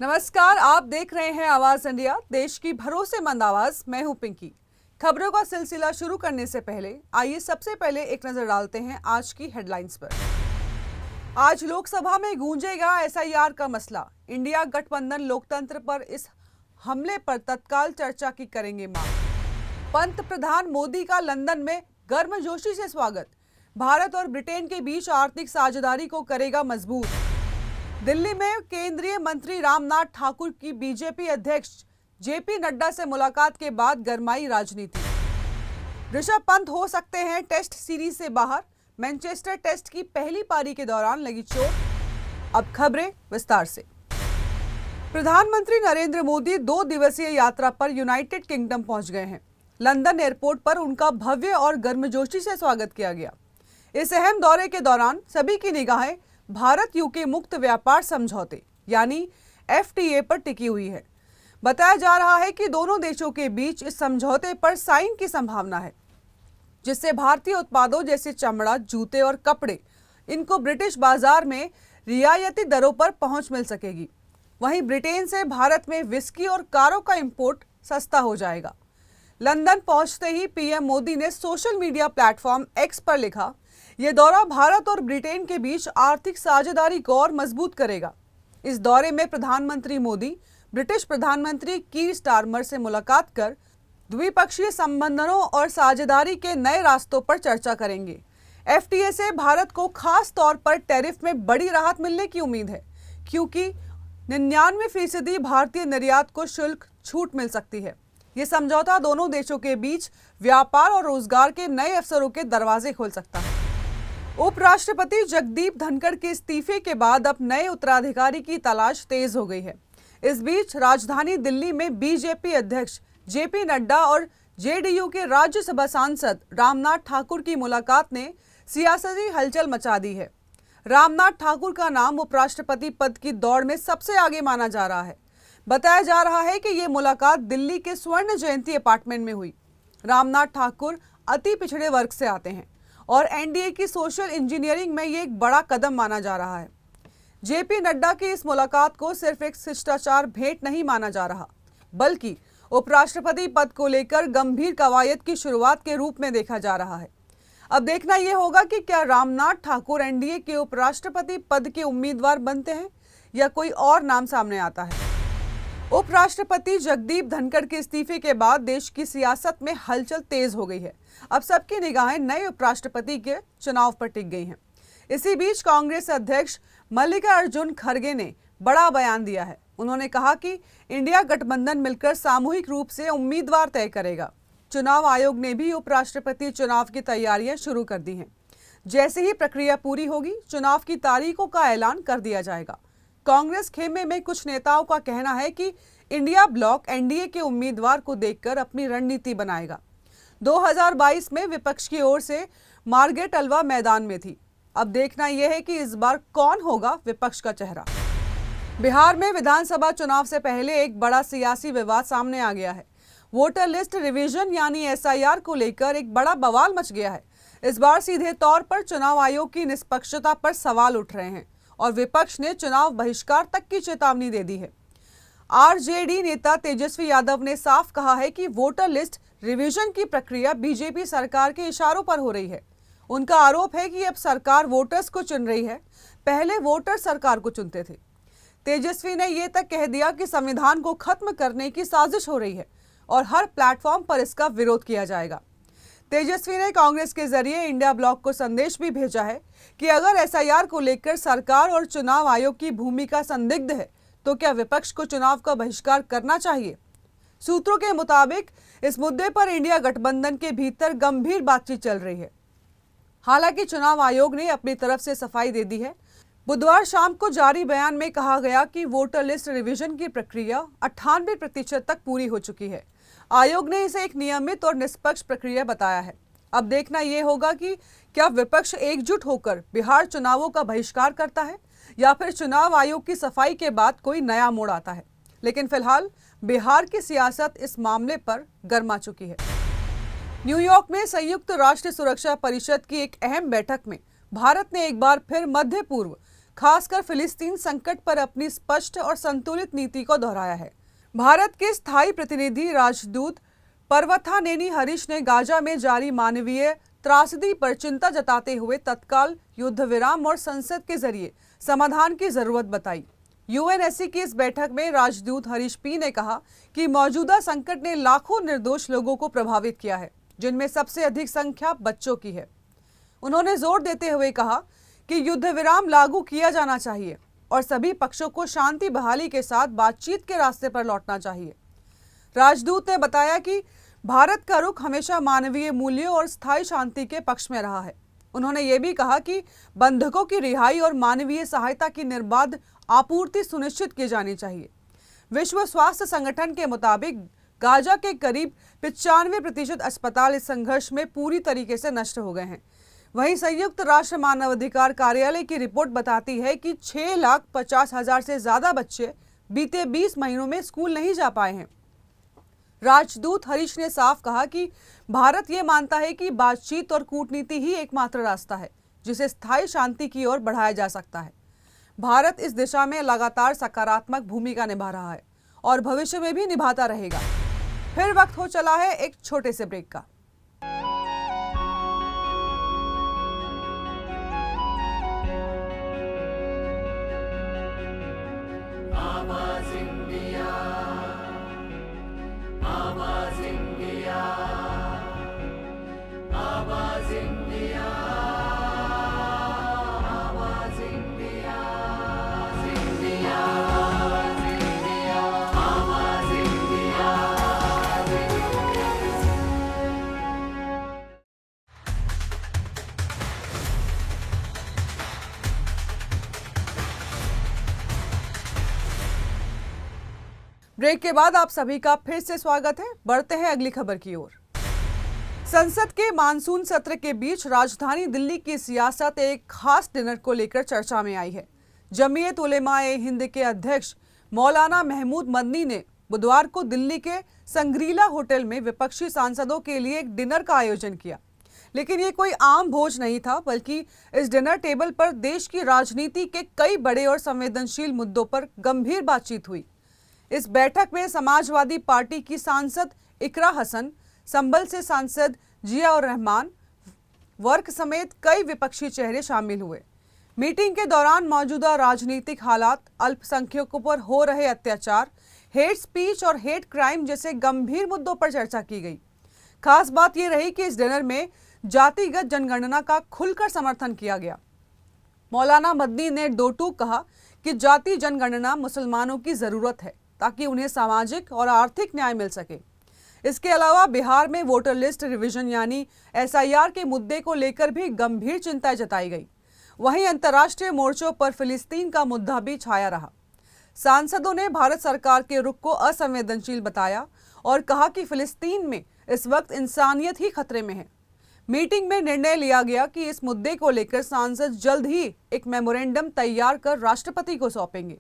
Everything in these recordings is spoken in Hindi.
नमस्कार, आप देख रहे हैं आवाज इंडिया, देश की भरोसेमंद आवाज। मैं हूं पिंकी। खबरों का सिलसिला शुरू करने से पहले आइए सबसे पहले एक नजर डालते हैं आज की हेडलाइंस पर। आज लोकसभा में गूंजेगा एसआईआर का मसला। इंडिया गठबंधन लोकतंत्र पर इस हमले पर तत्काल चर्चा की करेंगे मांग। पंतप्रधान मोदी का लंदन में गर्मजोशी से स्वागत। भारत और ब्रिटेन के बीच आर्थिक साझेदारी को करेगा मजबूत। दिल्ली में केंद्रीय मंत्री रामनाथ ठाकुर की बीजेपी अध्यक्ष जेपी नड्डा से मुलाकात के बाद गरमाई राजनीति। ऋषभ पंत हो सकते हैं टेस्ट सीरीज से बाहर। मैनचेस्टर टेस्ट की पहली पारी के दौरान लगी चोट। अब खबरें विस्तार से। प्रधानमंत्री नरेंद्र मोदी 2 दिवसीय यात्रा पर यूनाइटेड किंगडम पहुंच गए हैं। लंदन एयरपोर्ट पर उनका भव्य और गर्मजोशी से स्वागत किया गया। इस अहम दौरे के दौरान सभी की निगाहें भारत यूके मुक्त व्यापार समझौते यानी एफटीए पर टिकी हुई है। बताया जा रहा है कि दोनों देशों के बीच इस समझौते पर साइन की संभावना है, जिससे भारतीय उत्पादों जैसे चमड़ा, जूते और कपड़े इनको ब्रिटिश बाजार में रियायती दरों पर पहुंच मिल सकेगी। वहीं ब्रिटेन से भारत में विस्की और कारों का इंपोर्ट सस्ता हो जाएगा। लंदन पहुंचते ही पीएम मोदी ने सोशल मीडिया प्लेटफॉर्म एक्स पर लिखा, ये दौरा भारत और ब्रिटेन के बीच आर्थिक साझेदारी को और मजबूत करेगा। इस दौरे में प्रधानमंत्री मोदी ब्रिटिश प्रधानमंत्री कीर स्टारमर से मुलाकात कर द्विपक्षीय संबंधों और साझेदारी के नए रास्तों पर चर्चा करेंगे। एफटीए से भारत को खास तौर पर टैरिफ में बड़ी राहत मिलने की उम्मीद है, क्योंकि 99% भारतीय निर्यात को शुल्क छूट मिल सकती है। ये समझौता दोनों देशों के बीच व्यापार और रोजगार के नए अवसरों के दरवाजे खोल सकता है। उपराष्ट्रपति जगदीप धनखड़ के इस्तीफे के बाद अब नए उत्तराधिकारी की तलाश तेज हो गई है। इस बीच राजधानी दिल्ली में बीजेपी अध्यक्ष जेपी नड्डा और जेडीयू के राज्यसभा सांसद रामनाथ ठाकुर की मुलाकात ने सियासती हलचल मचा दी है। रामनाथ ठाकुर का नाम उपराष्ट्रपति पद की दौड़ में सबसे आगे माना जा रहा है। बताया जा रहा है कि ये मुलाकात दिल्ली के स्वर्ण जयंती अपार्टमेंट में हुई। रामनाथ ठाकुर अति पिछड़े वर्ग से आते हैं और एनडीए की सोशल इंजीनियरिंग में ये एक बड़ा कदम माना जा रहा है। जेपी नड्डा की इस मुलाकात को सिर्फ एक शिष्टाचार भेंट नहीं माना जा रहा, बल्कि उपराष्ट्रपति पद को लेकर गंभीर कवायद की शुरुआत के रूप में देखा जा रहा है। अब देखना यह होगा कि क्या रामनाथ ठाकुर एनडीए के उपराष्ट्रपति पद के उम्मीदवार बनते हैं या कोई और नाम सामने आता है। उपराष्ट्रपति जगदीप धनखड़ के इस्तीफे के बाद देश की सियासत में हलचल तेज हो गई है। अब सबकी निगाहें नए उपराष्ट्रपति के चुनाव पर टिक गई हैं। इसी बीच कांग्रेस अध्यक्ष मल्लिकार्जुन खड़गे ने बड़ा बयान दिया है। उन्होंने कहा कि इंडिया गठबंधन मिलकर सामूहिक रूप से उम्मीदवार तय करेगा। चुनाव आयोग ने भी उपराष्ट्रपति चुनाव की तैयारियां शुरू कर दी हैं। जैसे ही प्रक्रिया पूरी होगी, चुनाव की तारीखों का ऐलान कर दिया जाएगा। कांग्रेस खेमे में कुछ नेताओं का कहना है कि इंडिया ब्लॉक एनडीए के उम्मीदवार को देखकर अपनी रणनीति बनाएगा। 2022 में विपक्ष की ओर से मार्गरेट अल्वा मैदान में थी। अब देखना यह है कि इस बार कौन होगा विपक्ष का चेहरा। बिहार में विधानसभा चुनाव से पहले एक बड़ा सियासी विवाद सामने आ गया है। वोटर लिस्ट रिवीजन यानी एसआईआर को लेकर एक बड़ा बवाल मच गया है। इस बार सीधे तौर पर चुनाव आयोग की निष्पक्षता पर सवाल उठ रहे हैं और विपक्ष ने चुनाव बहिष्कार तक की चेतावनी दे दी है। आरजेडी नेता तेजस्वी यादव ने साफ कहा है कि वोटर लिस्ट रिवीजन की प्रक्रिया बीजेपी सरकार के इशारों पर हो रही है। उनका आरोप है कि अब सरकार वोटर्स को चुन रही है, पहले वोटर सरकार को चुनते थे। तेजस्वी ने यह तक कह दिया कि संविधान को खत्म करने की साजिश हो रही है और हर प्लेटफॉर्म पर इसका विरोध किया जाएगा। तेजस्वी ने कांग्रेस के जरिए इंडिया ब्लॉक को संदेश भी भेजा है कि अगर एसआईआर को लेकर सरकार और चुनाव आयोग की भूमिका संदिग्ध है तो क्या विपक्ष को चुनाव का बहिष्कार करना चाहिए। सूत्रों के मुताबिक इस मुद्दे पर इंडिया गठबंधन के भीतर गंभीर बातचीत चल रही है। हालांकि चुनाव आयोग ने अपनी तरफ से सफाई दे दी है। बुधवार शाम को जारी बयान में कहा गया कि वोटर लिस्ट रिवीजन की प्रक्रिया 98% तक पूरी हो चुकी है। आयोग ने इसे एक नियमित और निष्पक्ष प्रक्रिया बताया है। अब देखना यह होगा कि क्या विपक्ष एकजुट होकर बिहार चुनावों का बहिष्कार करता है या फिर चुनाव आयोग की सफाई के बाद कोई नया मोड़ आता है। लेकिन फिलहाल बिहार की सियासत इस मामले पर गर्मा चुकी है। न्यूयॉर्क में संयुक्त राष्ट्र सुरक्षा परिषद की एक अहम बैठक में भारत ने एक बार फिर मध्य पूर्व खासकर फिलिस्तीन संकट पर अपनी स्पष्ट और संतुलित नीति को दोहराया है। भारत के स्थायी प्रतिनिधि राजदूत पर्वथा नेनी हरीश ने गाजा में जारी मानवीय त्रासदी पर चिंता जताते हुए तत्काल युद्ध विराम और संसद के जरिए समाधान की जरूरत बताई। यूएनएससी की इस बैठक में राजदूत हरीश पी ने कहा कि मौजूदा संकट ने लाखों निर्दोष लोगों को प्रभावित किया है, जिनमें सबसे अधिक संख्या बच्चों की है। उन्होंने जोर देते हुए कहा कि युद्ध विराम लागू किया जाना चाहिए और सभी पक्षों को शांति बहाली के साथ बातचीत के रास्ते पर लौटना चाहिए। राजदूत ने बताया कि भारत का रुख हमेशा मानवीय मूल्यों और स्थायी शांति के पक्ष में रहा है। उन्होंने ये भी कहा कि बंधकों की रिहाई और मानवीय सहायता की निर्बाध आपूर्ति सुनिश्चित की जानी चाहिए। विश्व स्वास्थ्य संगठन के मुताबिक गाजा के करीब 95% अस्पताल इस संघर्ष में पूरी तरीके से नष्ट हो गए हैं। वहीं संयुक्त राष्ट्र मानवाधिकार कार्यालय की रिपोर्ट बताती है कि 6,50,000 से ज्यादा बच्चे बीते 20 महीनों में स्कूल नहीं जा पाए हैं। राजदूत हरीश ने साफ कहा कि भारत ये मानता है कि बातचीत और कूटनीति ही एकमात्र रास्ता है जिसे स्थायी शांति की ओर बढ़ाया जा सकता है। भारत इस दिशा में लगातार सकारात्मक भूमिका निभा रहा है और भविष्य में भी निभाता रहेगा। फिर वक्त हो चला है एक छोटे से ब्रेक का। आवाज इंडिया, आवाज इंडिया, आवाज इंडिया, आवाज इंडिया, इंडिया, इंडिया, आवाज इंडिया। ब्रेक के बाद आप सभी का फिर से स्वागत है। बढ़ते हैं अगली खबर की ओर। संसद के मानसून सत्र के बीच राजधानी दिल्ली की सियासत एक खास डिनर को लेकर चर्चा में आई है। जमीयत उलेमा-ए हिंद के अध्यक्ष मौलाना महमूद मदनी ने बुधवार को दिल्ली के संग्रीला होटल में विपक्षी सांसदों के लिए एक डिनर का आयोजन किया। लेकिन ये कोई आम भोज नहीं था, बल्कि इस डिनर टेबल पर देश की राजनीति के कई बड़े और संवेदनशील मुद्दों पर गंभीर बातचीत हुई। इस बैठक में समाजवादी पार्टी की सांसद इकरा हसन, संभल से सांसद जिया उर रहमान, वर्क समेत कई विपक्षी चेहरे शामिल हुए। मीटिंग के दौरान मौजूदा राजनीतिक हालात, अल्पसंख्यकों पर हो रहे अत्याचार, हेट स्पीच और हेट क्राइम जैसे गंभीर मुद्दों पर चर्चा की गई। खास बात यह रही कि इस डिनर में जातिगत जनगणना का खुलकर समर्थन किया गया। मौलाना मदनी ने दो टूक कहा कि जाति जनगणना मुसलमानों की जरूरत है ताकि उन्हें सामाजिक और आर्थिक न्याय मिल सके। इसके अलावा बिहार में वोटर लिस्ट रिवीजन यानी एसआईआर के मुद्दे को लेकर भी गंभीर चिंता जताई गई। वहीं अंतर्राष्ट्रीय मोर्चों पर फिलिस्तीन का मुद्दा भी छाया रहा। सांसदों ने भारत सरकार के रुख को असंवेदनशील बताया और कहा कि फिलिस्तीन में इस वक्त इंसानियत ही खतरे में है। मीटिंग में निर्णय लिया गया कि इस मुद्दे को लेकर सांसद जल्द ही एक मेमोरेंडम तैयार कर राष्ट्रपति को सौंपेंगे।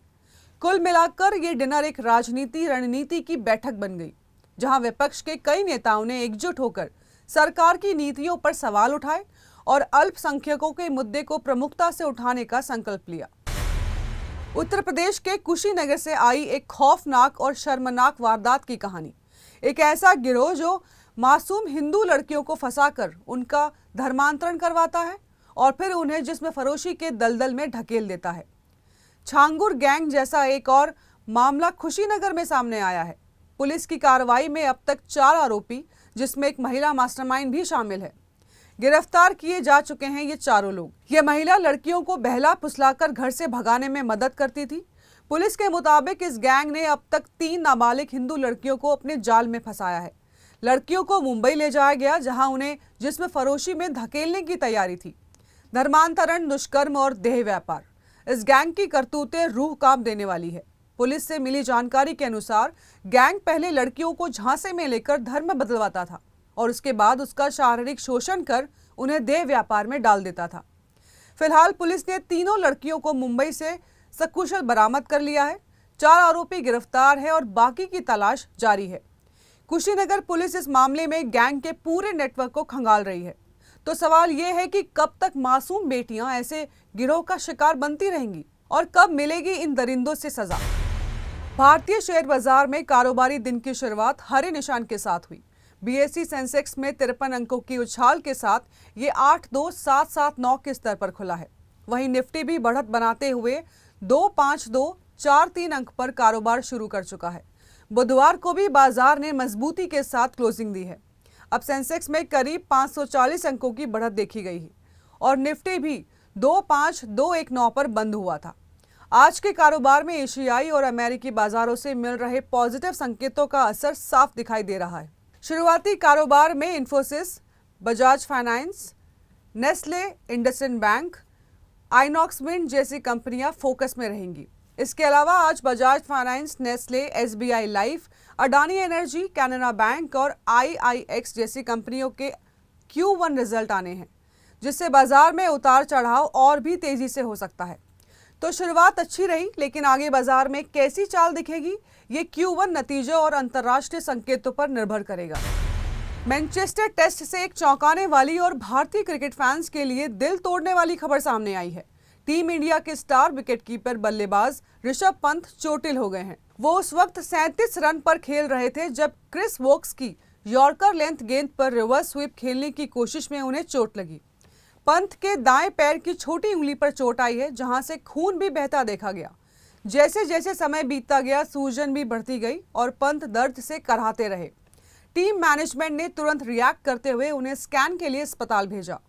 कुल मिलाकर ये डिनर एक राजनीति रणनीति की बैठक बन गई, जहां विपक्ष के कई नेताओं ने एकजुट होकर सरकार की नीतियों पर सवाल उठाए और अल्पसंख्यकों के मुद्दे को प्रमुखता से उठाने का संकल्प लिया। उत्तर प्रदेश के कुशीनगर से आई एक खौफनाक और शर्मनाक वारदात की कहानी। एक ऐसा गिरोह जो मासूम हिंदू लड़कियों को फंसाकर उनका धर्मांतरण करवाता है और फिर उन्हें जिस्म फरोशी के दलदल में ढकेल देता है। छांगुर गैंग जैसा एक और मामला कुशीनगर में सामने आया है। पुलिस की कार्रवाई में अब तक 4 आरोपी, जिसमें एक महिला मास्टरमाइंड भी शामिल है, गिरफ्तार किए जा चुके हैं। ये चारों लोग, ये महिला लड़कियों को बहला फुसलाकर घर से भगाने में मदद करती थी। पुलिस के मुताबिक इस गैंग ने अब तक 3 नाबालिग हिंदू लड़कियों को अपने जाल में फंसाया है। लड़कियों को मुंबई ले जाया गया, जहां उन्हें जिस्म फरोशी में धकेलने की तैयारी थी। धर्मांतरण, दुष्कर्म और देह व्यापार, इस गैंग की करतूतें रूह कांप देने वाली है। पुलिस से मिली जानकारी के अनुसार गैंग पहले लड़कियों को झांसे में लेकर धर्म बदलवाता था और उसके बाद उसका शारीरिक शोषण कर उन्हें देह व्यापार में डाल देता था। फिलहाल पुलिस ने तीनों लड़कियों को मुंबई से सकुशल बरामद कर लिया है। 4 आरोपी गिरफ्तार है और बाकी की तलाश जारी है। कुशीनगर पुलिस इस मामले में गैंग के पूरे नेटवर्क को खंगाल रही है। तो सवाल ये है कि कब तक मासूम बेटियां ऐसे गिरोह का शिकार बनती रहेंगी और कब मिलेगी इन दरिंदों से सजा। भारतीय शेयर बाजार में कारोबारी दिन की शुरुआत हरे निशान के साथ हुई। बीएसई सेंसेक्स में 53 अंकों की उछाल के साथ ये 82779 के स्तर पर खुला है। वहीं निफ्टी भी बढ़त बनाते हुए 25243 अंक पर कारोबार शुरू कर चुका है। बुधवार को भी बाजार ने मजबूती के साथ क्लोजिंग दी है। अब सेंसेक्स में करीब 540 अंकों की बढ़त देखी गई है और निफ्टी भी 25219 पर बंद हुआ था। आज के कारोबार में एशियाई और अमेरिकी बाजारों से मिल रहे पॉजिटिव संकेतों का असर साफ दिखाई दे रहा है। शुरुआती कारोबार में Infosys, Bajaj finance, Nestle, IndusInd bank, INOX wind जैसी कंपनियां फोकस में रहेंगी। इसके अलावा आज Bajaj finance, Nestle, SBI life, Adani energy, Canara bank और आईआईएक्स जैसी कंपनियों के Q1 रिजल्ट आने हैं, जिससे बाजार में उतार चढ़ाव और भी तेजी से हो सकता है। तो शुरुआत अच्छी रही, लेकिन आगे बाजार में कैसी चाल दिखेगी ये Q1 नतीजों और अंतर्राष्ट्रीय संकेतों पर निर्भर करेगा। मैनचेस्टर टेस्ट से एक चौंकाने वाली और भारतीय क्रिकेट फैंस के लिए दिल तोड़ने वाली खबर सामने आई है। टीम इंडिया के स्टार विकेटकीपर बल्लेबाज ऋषभ पंत चोटिल हो गए हैं। वो उस वक्त 37 रन पर खेल रहे थे जब क्रिस वोक्स की यॉर्कर लेंथ गेंद पर रिवर्स स्वीप खेलने की कोशिश में उन्हें चोट लगी। पंत के दाएं पैर की छोटी उंगली पर चोट आई है, जहां से खून भी बहता देखा गया। जैसे जैसे समय बीतता गया, सूजन भी बढ़ती गई और पंत दर्द से कराहते रहे। टीम मैनेजमेंट ने तुरंत रिएक्ट करते हुए उन्हें स्कैन के लिए अस्पताल भेजा।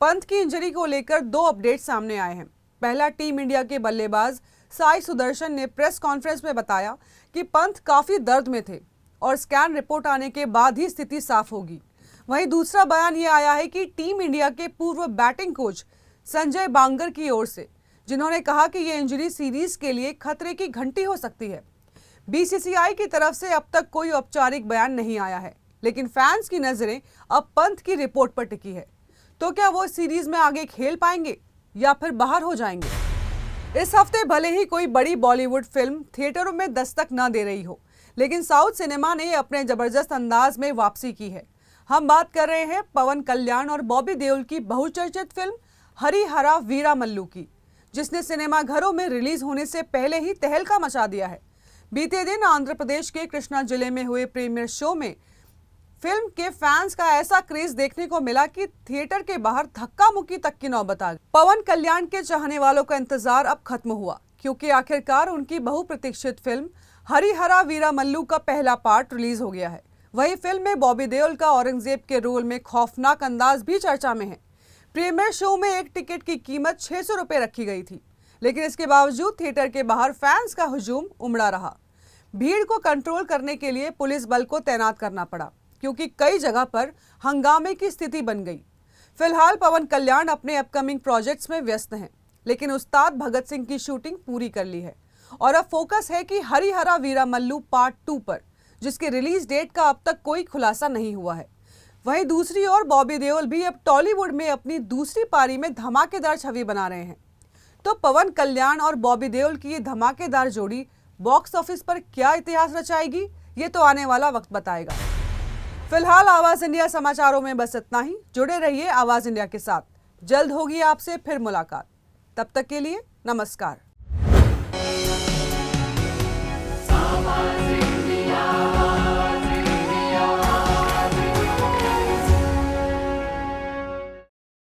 पंत की इंजरी को लेकर 2 अपडेट सामने आए हैं। पहला, टीम इंडिया के बल्लेबाज साई सुदर्शन ने प्रेस कॉन्फ्रेंस में बताया कि पंत काफी दर्द में थे और स्कैन रिपोर्ट आने के बाद ही स्थिति साफ होगी। वहीं दूसरा बयान ये आया है कि टीम इंडिया के पूर्व बैटिंग कोच संजय बांगर की ओर से, जिन्होंने कहा कि ये इंजरी सीरीज के लिए खतरे की घंटी हो सकती है। बीसीसीआई की तरफ से अब तक कोई औपचारिक बयान नहीं आया है, लेकिन फैंस की नजरें अब पंत की रिपोर्ट पर टिकी है। तो क्या वो सीरीज में आगे खेल पाएंगे या फिर बाहर हो जाएंगे? इस हफ्ते भले ही कोई बड़ी बॉलीवुड फिल्म थिएटरों में दस्तक न दे रही हो, लेकिन साउथ सिनेमा ने अपने जबरदस्त अंदाज में वापसी की है। हम बात कर रहे हैं पवन कल्याण और बॉबी देओल की बहुचर्चित फिल्म हरी हरा वीरामल्लू की, जिसने सिनेमा घरों में रिलीज होने से पहले ही तहलका मचा दिया है। बीते दिन आंध्र प्रदेश के कृष्णा जिले में हुए प्रीमियर शो में फिल्म के फैंस का ऐसा क्रेज देखने को मिला कि थिएटर के बाहर धक्का मुक्की तक की नौबत आ गई। पवन कल्याण के चाहने वालों का इंतजार अब खत्म हुआ, क्योंकि आखिरकार उनकी बहुप्रतीक्षित फिल्म हरी हरा वीरामल्लू का पहला पार्ट रिलीज हो गया है। वही फिल्म में बॉबी देओल का औरंगजेब के रोल में खौफनाक अंदाज भी चर्चा में है। प्रीमियर शो में एक टिकट की कीमत 600 रुपए रखी गई थी, लेकिन इसके बावजूद थिएटर के बाहर फैंस का हुजूम उमड़ा रहा। भीड़ को कंट्रोल करने के लिए पुलिस बल को तैनात करना पड़ा, क्योंकि कई जगह पर हंगामे की स्थिति बन गई। फिलहाल पवन कल्याण अपने अपकमिंग प्रोजेक्ट्स में व्यस्त हैं, लेकिन उस्ताद भगत सिंह की शूटिंग पूरी कर ली है और अब फोकस है कि हरी हरा वीरामल्लू पार्ट 2 पर, जिसके रिलीज डेट का अब तक कोई खुलासा नहीं हुआ है। वहीं दूसरी ओर बॉबी देओल भी अब टॉलीवुड में अपनी दूसरी पारी में धमाकेदार छवि बना रहे हैं। तो पवन कल्याण और बॉबी देओल की ये धमाकेदार जोड़ी बॉक्स ऑफिस पर क्या इतिहास रचाएगी, ये तो आने वाला वक्त बताएगा। फिलहाल आवाज इंडिया समाचारों में बस इतना ही। जुड़े रहिए आवाज इंडिया के साथ। जल्द होगी आपसे फिर मुलाकात। तब तक के लिए नमस्कार।